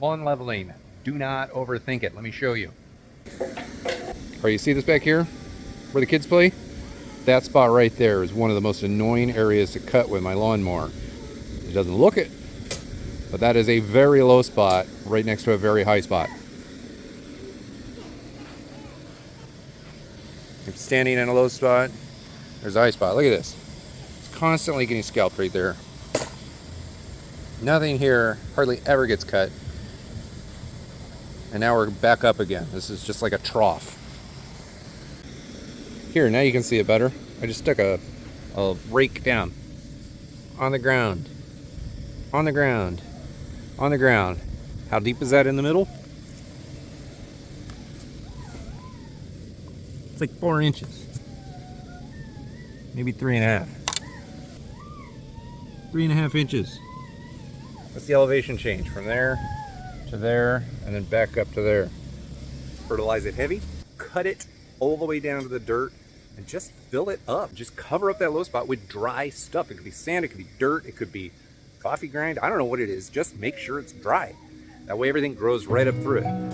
Lawn leveling. Do not overthink it. Let me show you. All right, you see this back here where the kids play? That spot right there is one of the most annoying areas to cut with my lawnmower. It doesn't look it, but that is a very low spot right next to a very high spot. I'm standing in a low spot. There's a high spot. Look at this. It's constantly getting scalped right there. Nothing here hardly ever gets cut. And now we're back up again. This is just like a trough. Here, now you can see it better. I just stuck a rake down on the ground, on the ground, on the ground. How deep is that in the middle? It's like 4 inches, maybe 3.5. 3.5 inches. That's the elevation change from there to there and then back up to there. Fertilize it heavy, cut it all the way down to the dirt, and just fill it up. Just cover up that low spot with dry stuff. It could be sand, it could be dirt, it could be coffee grind. I don't know what it is. Just make sure it's dry. That way everything grows right up through it.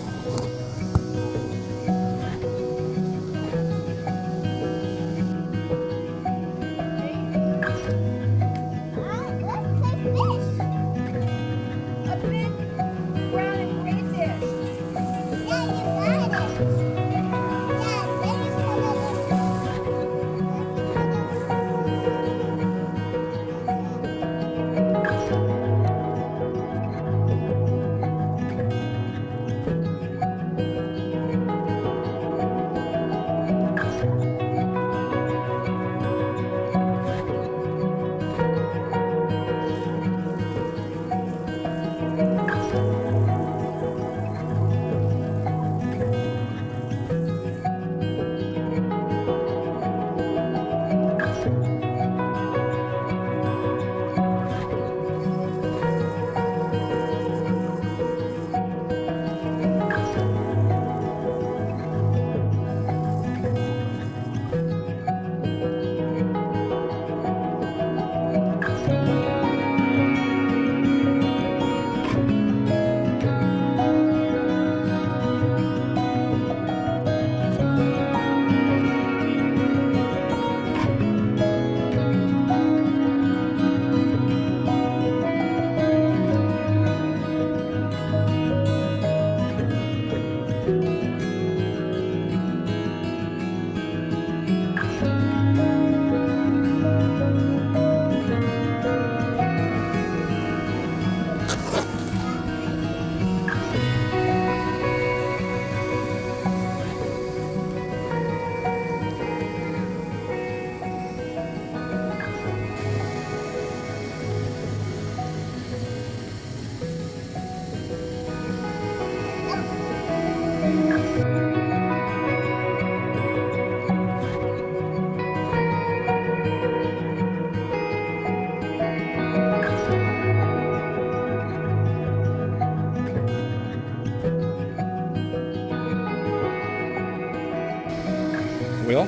Well,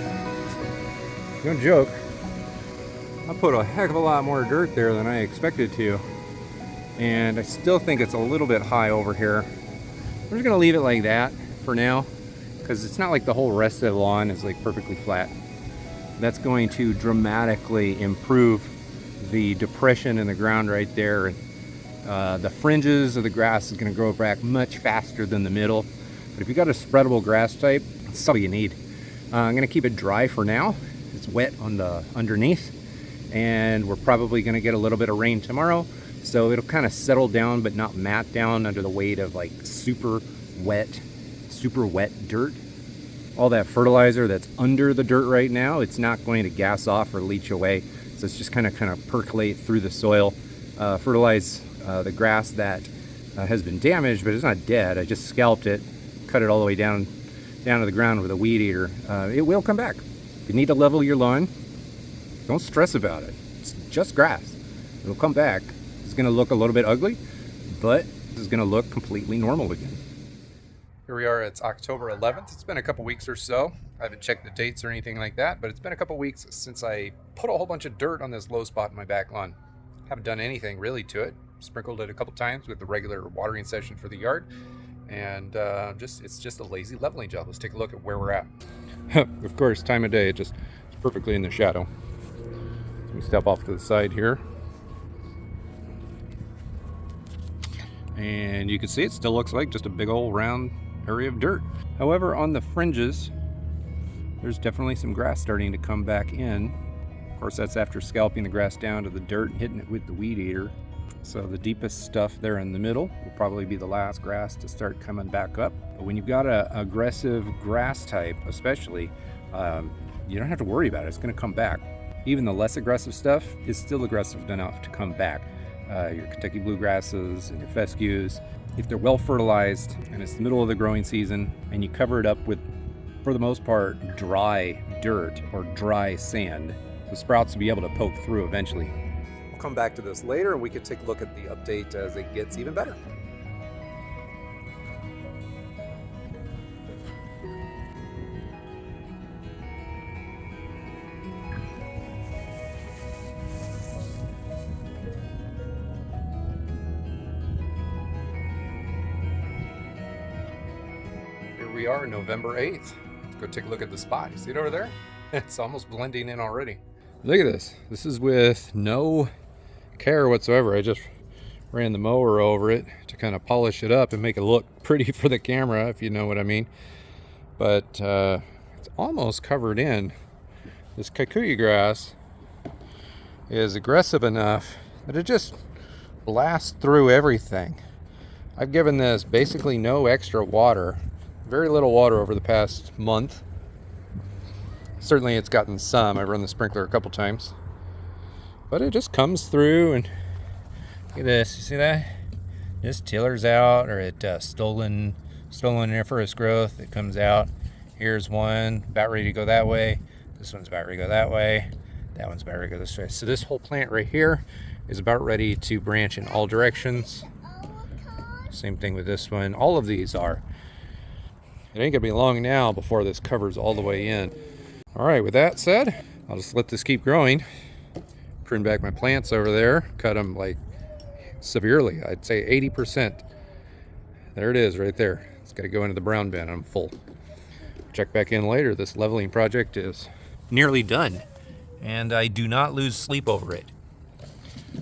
no joke, I put a heck of a lot more dirt there than I expected to, and I still think it's a little bit high over here. I'm just gonna leave it like that for now, because it's not like the whole rest of the lawn is like perfectly flat. That's going to dramatically improve the depression in the ground right there. The fringes of the grass is going to grow back much faster than the middle. But if you got a spreadable grass type, that's all you need. I'm going to keep it dry for now. It's wet on the underneath, and we're probably going to get a little bit of rain tomorrow, so it'll kind of settle down but not mat down under the weight of like super wet dirt. All that fertilizer that's under the dirt right now, it's not going to gas off or leach away, so it's just kind of percolate through the soil, fertilize the grass that has been damaged, but it's not dead. I just scalped it, cut it all the way down to the ground with a weed eater. It will come back. If you need to level your lawn, don't stress about it. It's just grass. It'll come back. It's going to look a little bit ugly, but it's going to look completely normal again. Here we are, it's October 11th. It's been a couple weeks or so. I haven't checked the dates or anything like that, but it's been a couple weeks since I put a whole bunch of dirt on this low spot in my back lawn. Haven't done anything really to it. sprinkled it a couple times with the regular watering session for the yard, and it's just a lazy leveling job. Let's take a look at where we're at. Of course, time of day, it's perfectly in the shadow. Let me step off to the side here. And you can see it still looks like just a big old round area of dirt. However, on the fringes, there's definitely some grass starting to come back in. Of course, that's after scalping the grass down to the dirt and hitting it with the weed eater. So the deepest stuff there in the middle will probably be the last grass to start coming back up. But when you've got an aggressive grass type, especially, you don't have to worry about it. It's going to come back. Even the less aggressive stuff is still aggressive enough to come back. Your Kentucky bluegrasses and your fescues, if they're well fertilized and it's the middle of the growing season and you cover it up with, for the most part, dry dirt or dry sand, the sprouts will be able to poke through eventually. We'll come back to this later and we can take a look at the update as it gets even better. We are November 8th. Let's go take a look at the spot. You see it over there? It's almost blending in already. Look at this. This is with no care whatsoever. I just ran the mower over it to kind of polish it up and make it look pretty for the camera, if you know what I mean. But it's almost covered in. This kikuyu grass is aggressive enough that it just blasts through everything. I've given this basically no extra water. Very little water over the past month. Certainly it's gotten some. I've run the sprinkler a couple times. But it just comes through and look at this. You see that? Just tillers out, or it stolen coniferous growth. It comes out. Here's one about ready to go that way. This one's about ready to go that way. That one's about ready to go this way. So this whole plant right here is about ready to branch in all directions. Same thing with this one. All of these are. It ain't gonna be long now before this covers all the way in. All right, with that said, I'll just let this keep growing. Prune back my plants over there, cut them like severely. I'd say 80%. There it is right there. It's gotta go into the brown bin. I'm full. Check back in later. This leveling project is nearly done, and I do not lose sleep over it.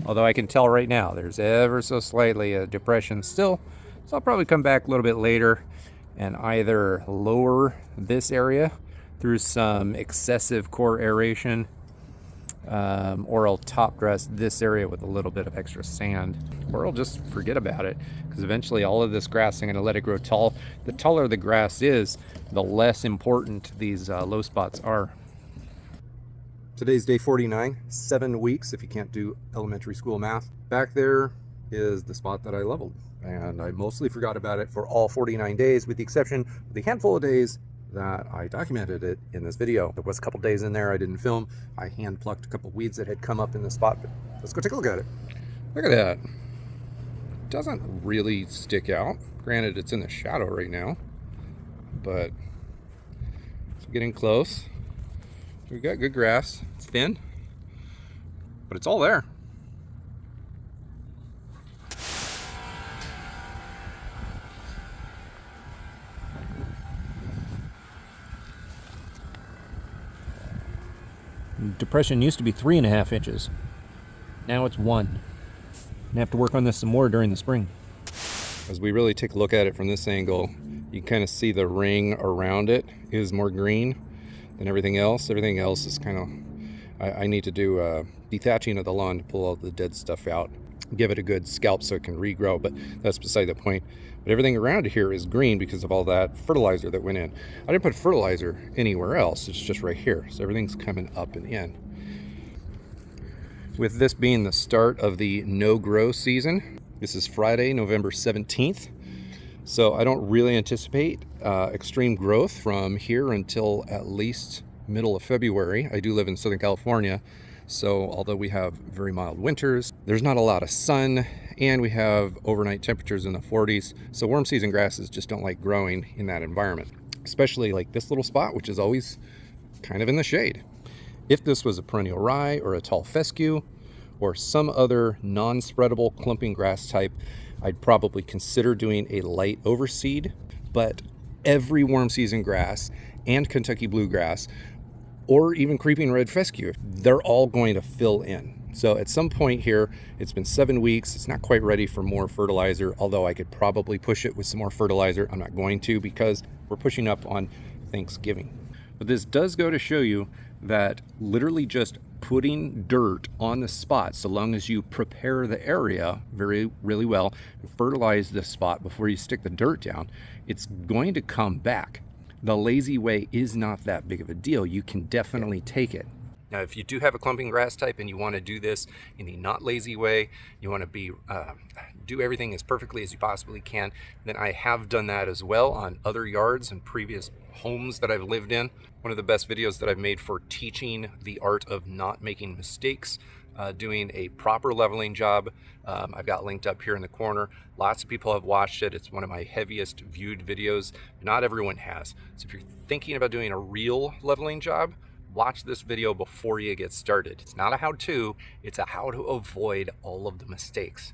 Although I can tell right now there's ever so slightly a depression still, so I'll probably come back a little bit later and either lower this area through some excessive core aeration, or I'll top dress this area with a little bit of extra sand, or I'll just forget about it, because eventually all of this grass, I'm going to let it grow tall. The taller the grass is, the less important these low spots are. Today's day 49, 7 weeks if you can't do elementary school math. Back there is the spot that I leveled, and I mostly forgot about it for all 49 days, with the exception of the handful of days that I documented it in this video. There was a couple days in there I didn't film. I hand plucked a couple weeds that had come up in the spot, but let's go take a look at it. Look at that. It doesn't really stick out. Granted, it's in the shadow right now, but it's getting close. We've got good grass. It's thin, but it's all there. Depression used to be 3.5 inches. Now it's 1. I have to work on this some more during the spring. As we really take a look at it from this angle, you can kind of see the ring around it is more green than everything else. Everything else is kind of, I need to do dethatching of the lawn to pull all the dead stuff out, give it a good scalp so it can regrow, but that's beside the point. But everything around here is green because of all that fertilizer that went in. I didn't put fertilizer anywhere else, it's just right here. So everything's coming up and in. With this being the start of the no-grow season, this is Friday, November 17th. So I don't really anticipate extreme growth from here until at least middle of February. I do live in Southern California, so although we have very mild winters, there's not a lot of sun, and we have overnight temperatures in the 40s. So warm season grasses just don't like growing in that environment, especially like this little spot, which is always kind of in the shade. If this was a perennial rye or a tall fescue or some other non-spreadable clumping grass type, I'd probably consider doing a light overseed. But every warm season grass and Kentucky bluegrass, or even creeping red fescue, they're all going to fill in. So at some point here, it's been 7 weeks, it's not quite ready for more fertilizer, although I could probably push it with some more fertilizer. I'm not going to, because we're pushing up on Thanksgiving. But this does go to show you that literally just putting dirt on the spot, so long as you prepare the area really well and fertilize the spot before you stick the dirt down, it's going to come back. The lazy way is not that big of a deal. You can definitely take it. Now, if you do have a clumping grass type and you want to do this in the not lazy way, you want to do everything as perfectly as you possibly can, then I have done that as well on other yards and previous homes that I've lived in. One of the best videos that I've made for teaching the art of not making mistakes, doing a proper leveling job. I've got linked up here in the corner. Lots of people have watched it. It's one of my heaviest viewed videos. Not everyone has. So if you're thinking about doing a real leveling job, watch this video before you get started. It's not a how-to, it's a how to avoid all of the mistakes.